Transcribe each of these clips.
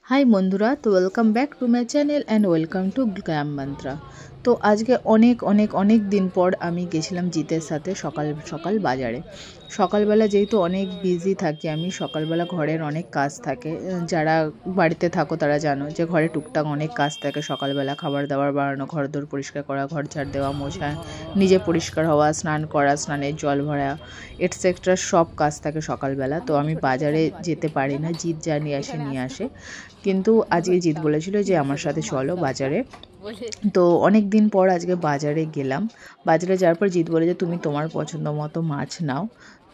High বন্ধুরা, তো welcome back to my channel and welcome to glam mantra. তো আজকে অনেক দিন পর আমি গেছিলাম জিতের সাথে সকাল সকাল বাজারে। সকালবেলা যেহেতু অনেক বিজি থাকি আমি, সকালবেলা ঘরের অনেক কাজ থাকে। যারা বাড়িতে থাকো তারা জানো যে ঘরে টুকটাক অনেক কাজ থাকে সকালবেলা, খাবার দাবার বানানো, ঘরদোর পরিষ্কার করা, ঘর ঝাড় দেওয়া, মোছা, নিজে পরিষ্কার হওয়া, স্নান করা, স্নানের জল ভরা, এটসেট্রা সব কাজ থাকে সকালবেলা। তো আমি বাজারে যেতে পারি না, জিৎ যা নিয়ে আসে। কিন্তু আজকে জিৎ বলেছিল যে আমার সাথে চলো বাজারে। তো অনেক দিন পর আজকে বাজারে গেলাম। বাজারে যাওয়ার পর জিৎ বলে যে তুমি তোমার পছন্দ মতো মাছ নাও।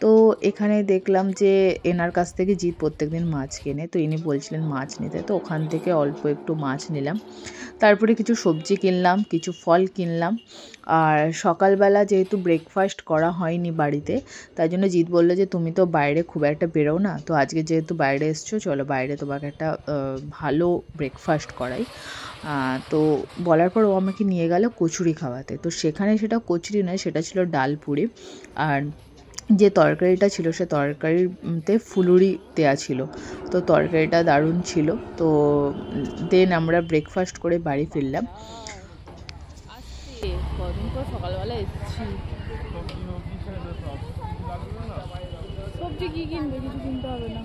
তো এখানে দেখলাম যে এনার কাছ থেকে জিৎ প্রত্যেকদিন মাছ কেনে, তো ইনি বলছিলেন মাছ নিতে, তো ওখান থেকে অল্প একটু মাছ নিলাম। তারপরে কিছু সবজি কিনলাম, কিছু ফল কিনলাম। আর সকালবেলা যেহেতু ব্রেকফাস্ট করা হয়নি বাড়িতে, তাই জন্য জিৎ বললো যে তুমি তো বাইরে খুব একটা বেরো না, তো আজকে যেহেতু বাইরে এসছো চলো বাইরে তোমাকে একটা ভালো ব্রেকফাস্ট করাই। তো বলার পর ও আমাকে নিয়ে গেল কচুরি খাওয়াতে। তো সেখানে সেটা কচুরি নয়, সেটা ছিল ডাল পুরি। আর যে তরকারিটা ছিল সে তরকারিতে ফুলুরি দেওয়া ছিল, তো তরকারিটা দারুণ ছিল। তো দেন আমরা ব্রেকফাস্ট করে বাড়ি ফিরলাম। কদিন পর সকালবেলা এসেছি। সবজি কি কিনবে? কিছু কিনতে হবে না।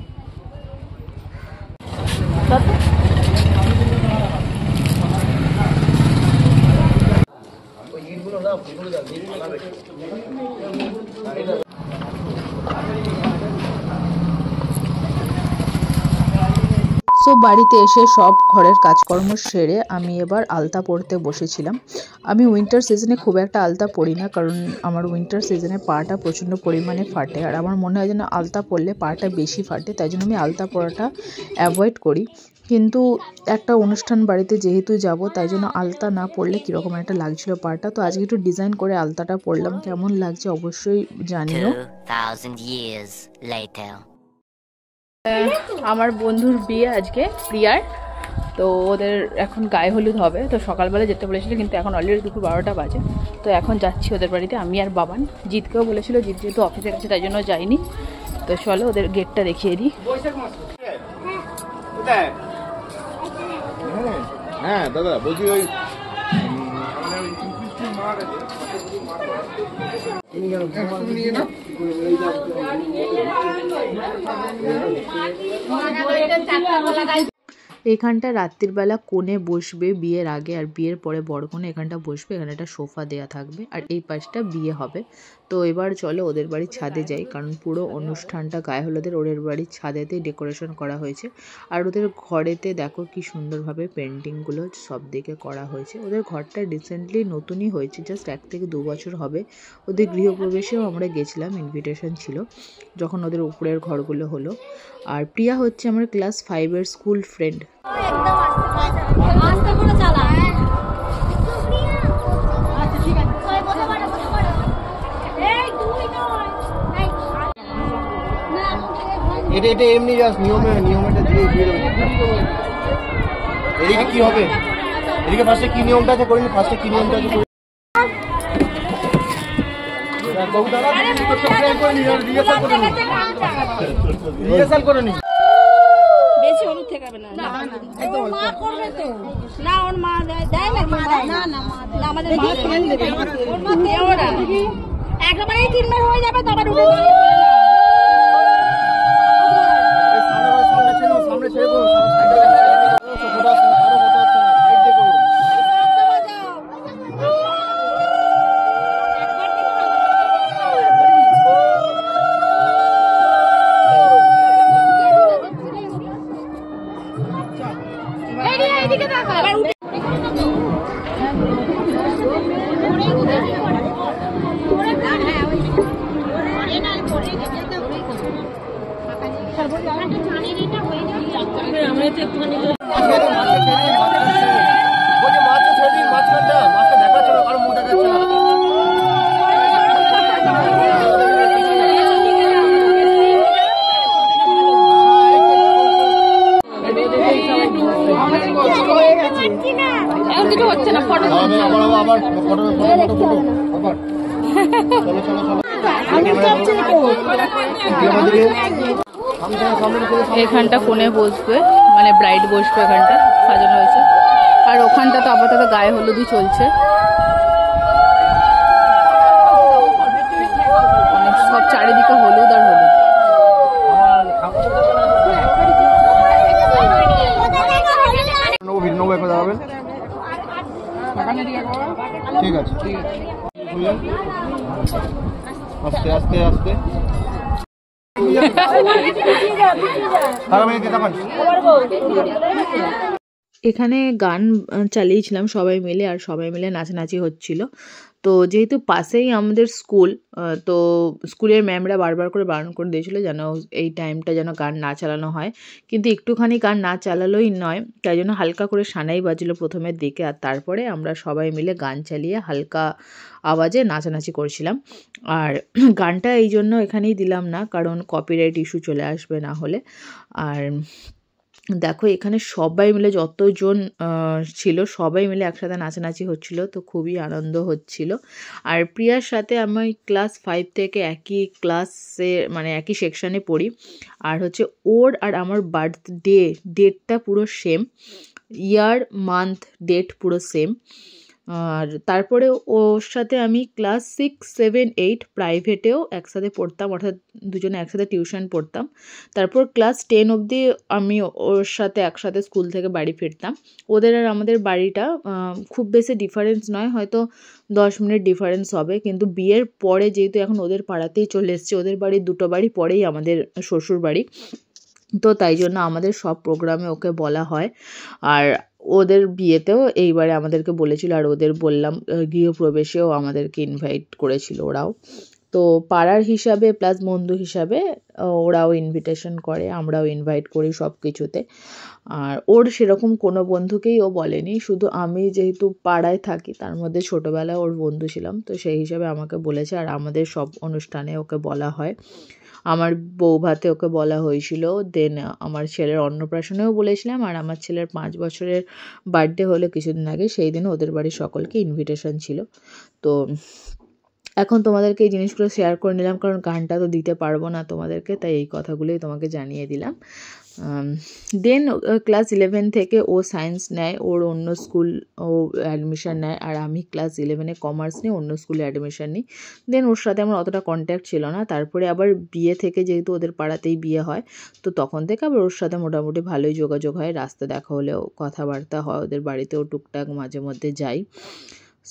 সো বাড়িতে এসে সব ঘরের কাজকর্ম সেরে আমি এবার আলতা পরতে বসেছিলাম। আমি উইন্টার সিজনে খুব একটা আলতা পরি না, কারণ আমার উইন্টার সিজনে পাটা প্রচণ্ড পরিমাণে ফাটে, আর আমার মনে হয় যেন আলতা পরলে পাটা বেশি ফাটে, তাই জন্য আমি আলতা পরাটা অ্যাভয়েড করি। কিন্তু একটা অনুষ্ঠান বাড়িতে যেহেতু যাব, তাই জন্য আলতা না পরলে কীরকম একটা লাগছিল পাটা। তো আজকে একটু ডিজাইন করে আলতাটা পরলাম, কেমন লাগছে অবশ্যই জানিও। আমার বন্ধুর বিয়ে আজকে, প্রিয়ার। তো ওদের এখন গায়ে হলুদ হবে, তো সকালবেলা যেতে বলেছিল, কিন্তু এখন অলরেডি দুপুর 12টা বাজে। তো এখন যাচ্ছি ওদের বাড়িতে, আমি আর বাবান। জিৎকেও বলেছিল, জিৎ যেহেতু অফিসে গেছে তাই জন্য যাইনি। তো চলো ওদের গেটটা দেখিয়ে দিই। হ্যাঁ দাদা বলছি ওই এখানটা রাত্রিবেলা কোণে বসবে বিয়ের আগে, আর বিয়ের পরে বড় কোণে এখানটা বসবে। এখানে একটা সোফা দেয়া থাকবে, আর এই পাশটা বিয়ে হবে। তো এবার চলো ওদের বাড়ির ছাদে যাই, কারণ পুরো অনুষ্ঠানটা গায়ে হলুদের ওদের বাড়ির ছাদেতে ডেকোরেশন করা হয়েছে। আর ওদের ঘরেতে দেখো কি সুন্দরভাবে পেন্টিংগুলো সব দিকে করা হয়েছে। ওদের ঘরটা রিসেন্টলি নতুনই হয়েছে, জাস্ট 1 থেকে 2 বছর হবে। ওদের গৃহপ্রবেশেও আমরা গেছিলাম, ইনভিটেশন ছিল যখন ওদের উপরের ঘরগুলো হলো। আর প্রিয়া হচ্ছে আমার ক্লাস 5-এর স্কুল ফ্রেন্ড। এটা এমনি জাস্ট নিয়মটা দিয়ে এদিকে কি হবে, এদিকে ফার্স্টে কি নিয়মটা আছে করিনি, ফার্স্টে কি নিয়মটা আছে রিহার্সাল করে নি। বেশি হলুদ ঠেকাবে না, ওর মা করবে তো না, ওর মা দেয় না, না আমাদের মা দেবে, ওর মা দেও না, একবারে 3 মাস হয়ে যাবে তবে উঠে সামনে ছেড়ে দাও। কিছু হচ্ছে না, ফটো এখানটা কোণে বসবে মানে ব্রাইড বসবে, এখানটা সাজানো হয়েছে। আর ওখানটা তো আপাতত গায়ে হলুদই চলছে, মানে সব চারিদিকে হলুদ আর হলুদ। ঠিক আছে, ঠিক আছে, আস্তে আস্তে আস্তে। এখানে গান চালিয়েছিলাম সবাই মিলে, আর সবাই মিলে নাচানাচি হচ্ছিল। তো যেহেতু পাশেই আমাদের স্কুল, তো স্কুলের ম্যামরা বারবার করে বারণ করে দিয়েছিল যেন এই টাইমটা যেন গান না চালানো হয়, কিন্তু একটুখানি গান না চালালোই নয়, তাই জন্য হালকা করে সানাই বাজলো প্রথমের দিকে, আর তারপরে আমরা সবাই মিলে গান চালিয়ে হালকা আওয়াজে নাচানাচি করছিলাম। আর গানটা এই জন্য এখানেই দিলাম না, কারণ কপিরাইট ইস্যু চলে আসবে না হলে। আর দেখো এখানে সবাই মিলে যতজন ছিল সবাই মিলে একসাথে নাচানাচি হচ্ছিল, তো খুবই আনন্দ হচ্ছিল। আর প্রিয়ার সাথে আমি ক্লাস 5 থেকে একই ক্লাসে মানে একই সেকশানে পড়ি, আর হচ্ছে ওর আর আমার ডেটটা পুরো সেম, ইয়ার মান্থ ডেট পুরো সেম। আর তারপরে ওর সাথে আমি ক্লাস 6, 7, 8 প্রাইভেটেও একসাথে পড়তাম, অর্থাৎ দুজনে একসাথে টিউশন পড়তাম। তারপর ক্লাস 10 অবধি আমি ওর সাথে একসাথে স্কুল থেকে বাড়ি ফিরতাম। ওদের আর আমাদের বাড়িটা খুব বেশি ডিফারেন্স নয়, হয়তো 10 মিনিট ডিফারেন্স হবে, কিন্তু বিয়ের পরে যেহেতু এখন ওদের পাড়াতেই চলে এসছে, ওদের বাড়ির 2টো বাড়ি পরেই আমাদের শ্বশুর বাড়ি, তো তাই জন্য আমাদের সব প্রোগ্রামে ওকে বলা হয়। আর ওদের বিয়েতেও এইবারে আমাদেরকে বলেছিল, আর ওদের বললাম গৃহপ্রবেশেও আমাদেরকে ইনভাইট করেছিল ওরাও। তো পাড়ার হিসাবে প্লাস বন্ধু হিসাবে ওরাও ইনভিটেশন করে, আমরাও ইনভাইট করি সব কিছুতে। আর ওর সেরকম কোনো বন্ধুকেই ও বলেনি, শুধু আমি যেহেতু পাড়ায় থাকি তার মধ্যে ছোটোবেলায় ওর বন্ধু ছিলাম, তো সেই হিসাবে আমাকে বলেছে। আর আমাদের সব অনুষ্ঠানে ওকে বলা হয়, আমার বৌভাতে ওকে বলা হয়েছিল, দেন আমার ছেলের অন্নপ্রাশনেও বলেছিলাম, আর আমার ছেলের 5 বছরের বার্থডে হলো কিছুদিন আগে, সেই দিনও ওদের বাড়ির সকলকে ইনভিটেশন ছিল। তো এখন তোমাদেরকে এই জিনিসগুলো শেয়ার করে নিলাম, কারণ গানটা তো দিতে পারবো না তোমাদেরকে, তাই এই কথাগুলোই তোমাকে জানিয়ে দিলাম। দেন ক্লাস 11 থেকে ও সায়েন্স নেয়, ওর অন্য স্কুল ও অ্যাডমিশন নেয়, আর আমি ক্লাস 11-এ কমার্স নিয়ে অন্য স্কুলে অ্যাডমিশন নিই। দেন ওর সাথে আমার অতটা কন্ট্যাক্ট ছিল না। তারপরে আবার বিয়ে থেকে যেহেতু ওদের পাড়াতেই বিয়ে হয়, তো তখন থেকে আবার ওর সাথে মোটামুটি ভালোই যোগাযোগ হয়, রাস্তা দেখা হলেও কথাবার্তা হয়, ওদের বাড়িতেও টুকটাক মাঝে মধ্যে যাই।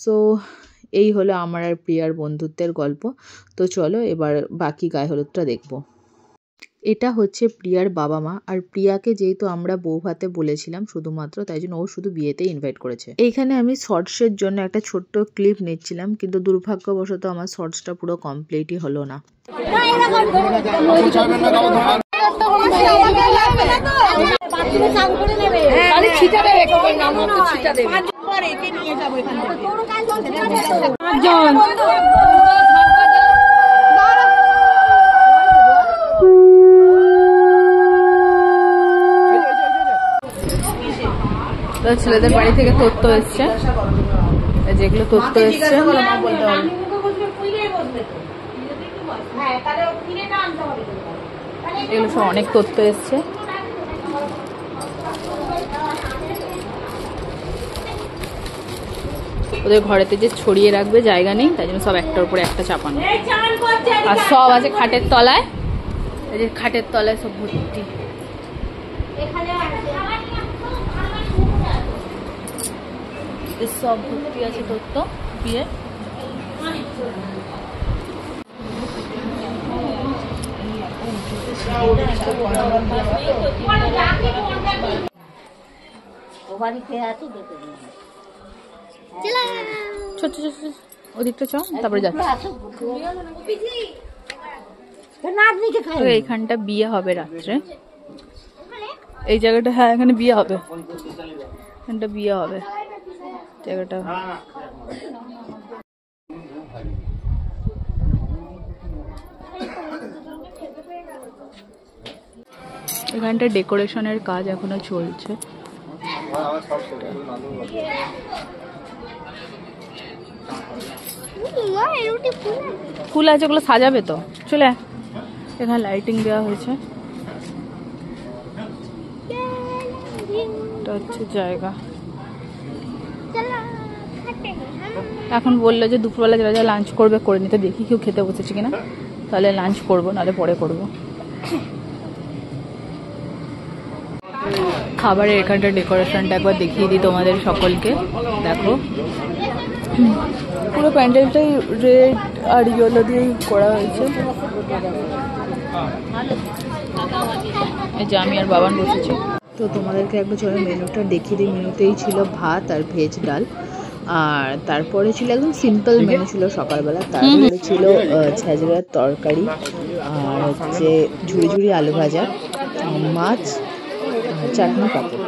সো এই হলো আমার আর প্রিয়ার বন্ধুত্বের গল্প। তো চলো এবার বাকি গায়ে হলুদটা দেখবো। এটা হচ্ছে প্রিয়ার বাবা মা, আর প্রিয়াকে যেহেতু আমরা বৌভাতে বলেছিলাম শুধুমাত্র, তাই জন্য ও শুধু বিয়েতে ইনভাইট করেছে। এইখানে আমি শর্টসের জন্য একটা ছোট্ট ক্লিপ নিচ্ছিলাম, কিন্তু দুর্ভাগ্যবশত আমার শর্টসটা পুরো কমপ্লিটই হলো না। ছেলেদের বাড়ি থেকে তথ্য এসছে, যেগুলো তথ্য এসছে এগুলো সব অনেক তথ্য এসছে। ওদের ঘরেতে যে ছড়িয়ে রাখবে জায়গা নেই, তাই জন্য সব একটার উপরে একটা চাপানো, আর সব আছে খাটের তলায়, এই যে খাটের তলায় সব ভর্তি। সব ভর্তি আছে তথ্য বিয়ে। ছোট ছোট ওদিকটা চ, তারপরে যাচ্ছি। এইখানটা বিয়ে হবে রাত্রে, এই জায়গাটা, হ্যাঁ এখানে বিয়ে হবে, এখানটা বিয়ে হবে জায়গাটা। এখানটা ডেকোরেশনের কাজ এখনো চলছে। ফুল আছে, ওগুলো সাজাবে তো, চলে। এখানে লাইটিং দেওয়া হয়েছে, এটা হচ্ছে জায়গা। এখন বললো যে দুপুরবেলা যারা যারা লাঞ্চ করবে করে নিতে, দেখি কেউ খেতে বসেছে কিনা, তাহলে লাঞ্চ করবো, নাহলে পরে করবো। খাবারের এখানটা ডেকোরেশনটা একবার দেখিয়ে দিই তোমাদের সকলকে। দেখো পুরো প্যান্ডেলটাই রেড আর ইয়েলো দিয়েই করা হয়েছে। এই যে আমি আর বাবান বসেছি। তো তোমাদেরকে একবার চলো মেনুটা দেখিয়ে দিই। মেনুতেই ছিল ভাত আর ভেজ ডাল, আর তারপরে ছিল একদম সিম্পল মেনু ছিল সকালবেলা। তারপরে ছিল ছেঁচড়ার তরকারি, আর হচ্ছে ঝুড়ি ঝুড়ি আলু ভাজা, মাছ, চাটনি, পাঁপড়।